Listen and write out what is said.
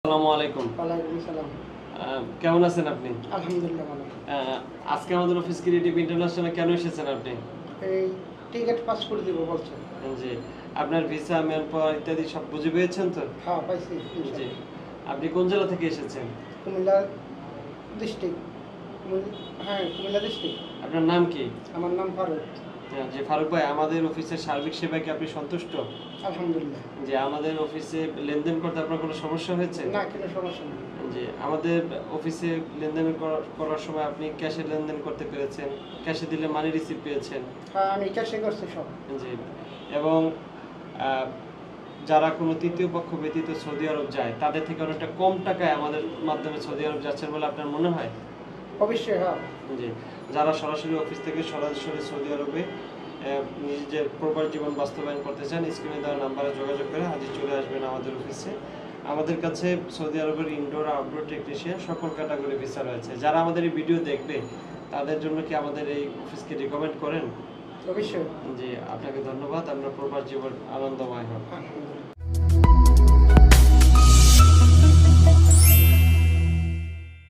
আসসালামু আলাইকুম। ওয়ালাইকুম আসসালাম। কেমন আছেন আপনি? আলহামদুলিল্লাহ ভালো। আজকে আমাদের অফিস ক্রিয়েটিভ ইন্টারন্যাশনালে কেন এসেছেন আপনি? এই টিকেট পাস করে দিব বলছে। জি। আপনার ভিসা, ম্যান পাওয়ার ইত্যাদি সব বুঝে পেয়েছেন তো? হ্যাঁ, পাইছি জি। ইনশাআল্লাহ। আপনি কোন জেলা থেকে এসেছেন? কুমিল্লা ডিস্ট্রিক্ট। হ্যাঁ, কুমিল্লা ডিস্ট্রিক্ট। আপনার নাম কি? আমার নাম ফারুক। জি ফারুক ভাই, আমাদের অফিসের সার্বিক সেবায় কি আপনি সন্তুষ্ট? আলহামদুলিল্লাহ। যে আমাদের অফিসে লেনদেন করতে আপনার কোনো সমস্যা হয়েছে? না, কোনো সমস্যা নেই। জি, আমাদের অফিসে লেনদেন করার সময় আপনি ক্যাশে লেনদেন করতে পেরেছেন, ক্যাশে দিলে মানি রিসিভ পেয়েছেন। হ্যাঁ, আমি ক্যাশে করছি সব। জি, এবং যারা কোনো তৃতীয় পক্ষ ব্যতীত সৌদি আরব যায় তাদের থেকে অনেকটা কম টাকায় আমাদের মাধ্যমে সৌদি আরব যাচ্ছেন বলে আপনার মনে হয়? অবশ্যই হ্যাঁ। জি, যারা সরাসরি অফিস থেকে সরাসরি সৌদি আরবে নিজের প্রপার জীবন বাস্তবায়ন করতে চান, স্ক্রিনে দেওয়া নাম্বারে যোগাযোগ করে আজই চলে আসবেন আমাদের অফিসে। আমাদের কাছে সৌদি আরবের ইনডোর আউটডোর টেকনিশিয়ান সকল ক্যাটাগরি ভিসা রয়েছে। যারা আমাদের এই ভিডিও দেখবে তাদের জন্য কি আমাদের এই অফিসকে রিকমেন্ড করেন? অবশ্যই। জি, আপনাকে ধন্যবাদ। আপনার প্রপার জীবন আনন্দময় হোক। আলহামদুলিল্লাহ।